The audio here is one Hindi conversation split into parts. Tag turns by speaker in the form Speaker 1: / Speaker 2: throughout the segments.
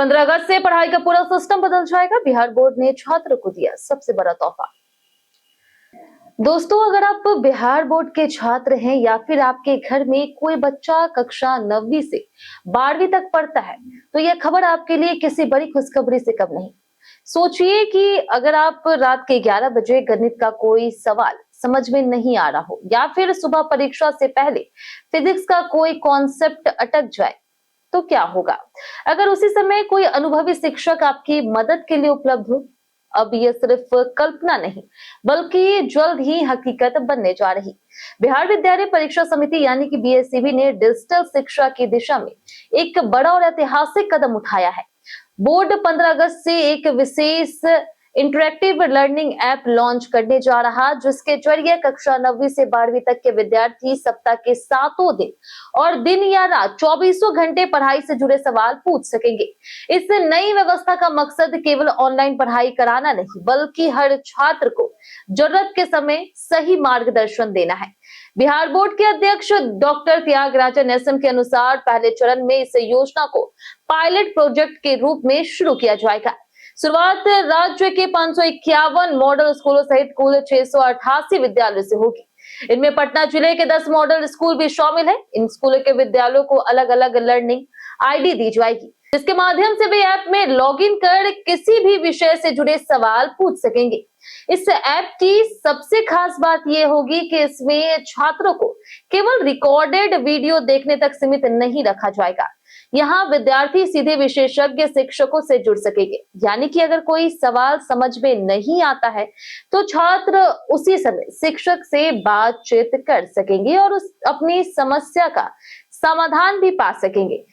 Speaker 1: 15 अगस्त से पढ़ाई का पूरा सिस्टम बदल जाएगा। बिहार बोर्ड ने छात्रों को दिया सबसे बड़ा तोहफा। दोस्तों, अगर आप बिहार बोर्ड के छात्र हैं या फिर आपके घर में कोई बच्चा कक्षा 9वीं से 12वीं तक पढ़ता है, तो यह खबर आपके लिए किसी बड़ी खुशखबरी से कम नहीं। सोचिए कि अगर आप रात के 11 बजे गणित का कोई सवाल समझ में नहीं आ रहा हो या फिर सुबह परीक्षा से पहले फिजिक्स का कोई कॉन्सेप्ट अटक जाए, तो क्या होगा? अगर उसी समय कोई अनुभवी शिक्षक आपकी मदद के लिए उपलब्ध हो। अब यह सिर्फ कल्पना नहीं, बल्कि जल्द ही हकीकत बनने जा रही। बिहार विद्यालय परीक्षा समिति यानी कि बीएसईबी ने डिजिटल शिक्षा की दिशा में एक बड़ा और ऐतिहासिक कदम उठाया है। बोर्ड 15 अगस्त से एक विशेष इंटरेक्टिव लर्निंग ऐप लॉन्च करने जा रहा, जिसके जरिए कक्षा 9वीं से 12वीं तक के विद्यार्थी सप्ताह के 7 दिन और दिन या रात 24 घंटे पढ़ाई से जुड़े सवाल पूछ सकेंगे। इस नई व्यवस्था का मकसद केवल ऑनलाइन पढ़ाई कराना नहीं, बल्कि हर छात्र को जरूरत के समय सही मार्गदर्शन देना है। बिहार बोर्ड के अध्यक्ष डॉक्टर त्यागराजन एसएम के अनुसार पहले चरण में इस योजना को पायलट प्रोजेक्ट के रूप में शुरू किया जाएगा। शुरुआत राज्य के 551 मॉडल स्कूलों सहित कुल 688 विद्यालयों से होगी। इनमें पटना जिले के 10 मॉडल स्कूल भी शामिल हैं। इन स्कूलों के विद्यालयों को अलग अलग लर्निंग आईडी दी जाएगी, जिसके माध्यम से वे ऐप में लॉगिन कर किसी भी विषय से जुड़े सवाल पूछ सकेंगे। इस ऐप की सबसे खास बात यह होगी कि इसमें छात्रों को केवल रिकॉर्डेड वीडियो देखने तक सीमित नहीं रखा जाएगा। यहाँ विद्यार्थी सीधे विशेषज्ञ शिक्षकों से जुड़ सकेंगे, यानी कि अगर कोई सवाल समझ में नहीं आता है तो छात्र उसी समय शिक्षक से बातचीत कर सकेंगे और अपनी समस्या का समाधान भी पा सकेंगे।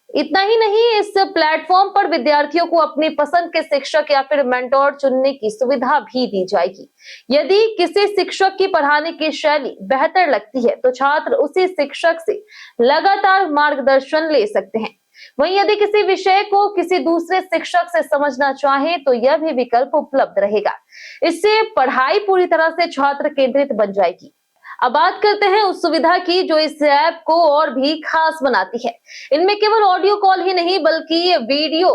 Speaker 1: इतना ही नहीं, इस प्लेटफॉर्म पर विद्यार्थियों को अपनी पसंद के शिक्षक या फिर मेंटोर चुनने की सुविधा भी दी जाएगी। यदि किसी शिक्षक की पढ़ाने की शैली बेहतर लगती है तो छात्र उसी शिक्षक से लगातार मार्गदर्शन ले सकते हैं। वहीं यदि किसी विषय को किसी दूसरे शिक्षक से समझना चाहे तो यह भी विकल्प उपलब्ध रहेगा। इससे पढ़ाई पूरी तरह से छात्र केंद्रित बन जाएगी। अब बात करते हैं उस सुविधा की जो इस ऐप को और भी खास बनाती है। इनमें केवल ऑडियो कॉल ही नहीं, बल्कि वीडियो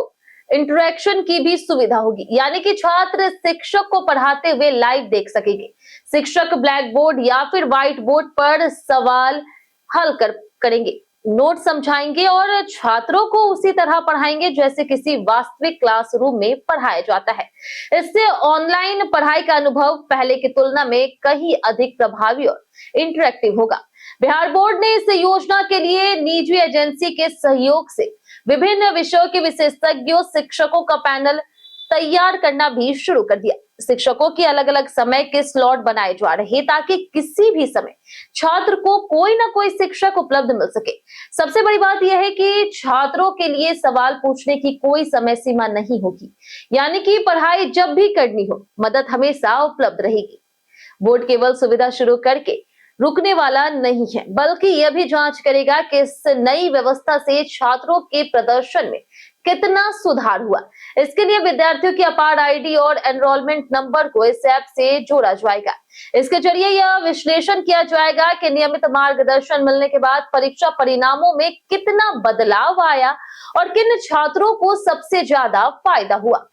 Speaker 1: इंटरेक्शन की भी सुविधा होगी, यानी कि छात्र शिक्षक को पढ़ाते हुए लाइव देख सकेंगे। शिक्षक ब्लैक बोर्ड या फिर व्हाइट बोर्ड पर सवाल हल करेंगे, नोट समझाएंगे और छात्रों को उसी तरह पढ़ाएंगे जैसे किसी वास्तविक क्लासरूम में पढ़ाया जाता है। इससे ऑनलाइन पढ़ाई का अनुभव पहले की तुलना में कहीं अधिक प्रभावी और इंटरेक्टिव होगा। बिहार बोर्ड ने इस योजना के लिए निजी एजेंसी के सहयोग से विभिन्न विषयों के विशेषज्ञों शिक्षकों का पैनल तैयार करना भी शुरू कर दिया। शिक्षकों के अलग अलग समय के स्लॉट बनाए जा रहे ताकि किसी भी समय छात्र को कोई ना कोई शिक्षक उपलब्ध मिल सके। सबसे बड़ी बात यह है कि छात्रों के लिए सवाल पूछने की कोई समय सीमा नहीं होगी, यानी कि पढ़ाई जब भी करनी हो मदद हमेशा उपलब्ध रहेगी। बोर्ड केवल सुविधा शुरू करके रुकने वाला नहीं है, बल्कि यह भी जांच करेगा कि इस नई व्यवस्था से छात्रों के प्रदर्शन में कितना सुधार हुआ। इसके लिए विद्यार्थियों की अपार आईडी और एनरोलमेंट नंबर को इस ऐप से जोड़ा जाएगा। इसके जरिए यह विश्लेषण किया जाएगा कि नियमित मार्गदर्शन मिलने के बाद परीक्षा परिणामों में कितना बदलाव आया और किन छात्रों को सबसे ज्यादा फायदा हुआ।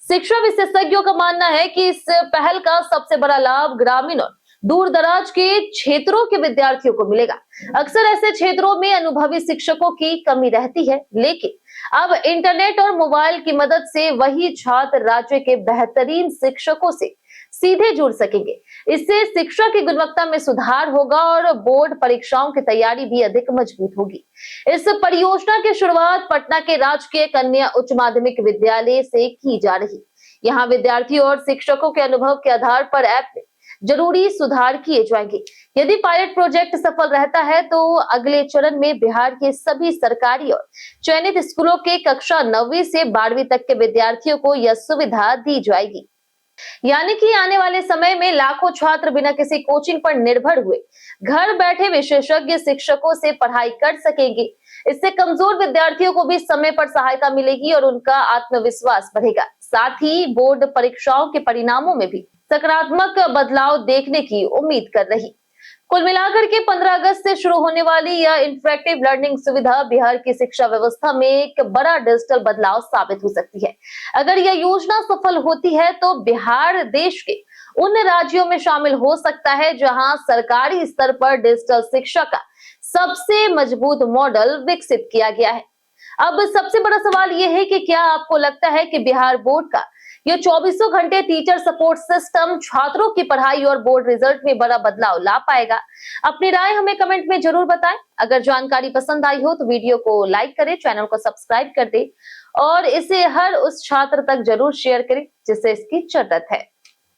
Speaker 1: शिक्षा विशेषज्ञों का मानना है कि इस पहल का सबसे बड़ा लाभ ग्रामीण और दूर दराज के क्षेत्रों के विद्यार्थियों को मिलेगा। अक्सर ऐसे क्षेत्रों में अनुभवी शिक्षकों की कमी रहती है, लेकिन अब इंटरनेट और मोबाइल की मदद से वही छात्र राज्य के बेहतरीन शिक्षकों से सीधे जुड़ सकेंगे। इससे शिक्षा की गुणवत्ता में सुधार होगा और बोर्ड परीक्षाओं की तैयारी भी अधिक मजबूत होगी। इस परियोजना की शुरुआत पटना के राजकीय कन्या उच्च माध्यमिक विद्यालय से की जा रही। यहाँ विद्यार्थियों और शिक्षकों के अनुभव के आधार पर ऐप में जरूरी सुधार किए जाएंगे। यदि पायलट प्रोजेक्ट सफल रहता है तो अगले चरण में बिहार के सभी सरकारी और चयनित स्कूलों के कक्षा 9वीं से 12वीं तक के विद्यार्थियों को यह सुविधा दी जाएगी, यानी कि आने वाले समय में लाखों छात्र बिना किसी कोचिंग पर निर्भर हुए घर बैठे विशेषज्ञ शिक्षकों से पढ़ाई कर सकेंगे। इससे कमजोर विद्यार्थियों को भी समय पर सहायता मिलेगी और उनका आत्मविश्वास बढ़ेगा। साथ ही बोर्ड परीक्षाओं के परिणामों में भी सकारात्मक बदलाव देखने की उम्मीद कर रही। कुल मिलाकर के 15 अगस्त से शुरू होने वाली यह इंटरैक्टिव लर्निंग सुविधा बिहार की शिक्षा व्यवस्था में एक बड़ा डिजिटल बदलाव साबित हो सकती है। अगर यह योजना सफल होती है तो बिहार देश के उन राज्यों में शामिल हो सकता है जहां सरकारी स्तर पर डिजिटल शिक्षा का सबसे मजबूत मॉडल विकसित किया गया है। अब सबसे बड़ा सवाल यह है कि क्या आपको लगता है कि बिहार बोर्ड का ये 24 घंटे टीचर सपोर्ट सिस्टम छात्रों की पढ़ाई और बोर्ड रिजल्ट में बड़ा बदलाव ला पाएगा? अपनी राय हमें कमेंट में जरूर बताएं। अगर जानकारी पसंद आई हो तो वीडियो को लाइक करें, चैनल को सब्सक्राइब कर दें और इसे हर उस छात्र तक जरूर शेयर करें जिसे इसकी जरूरत है।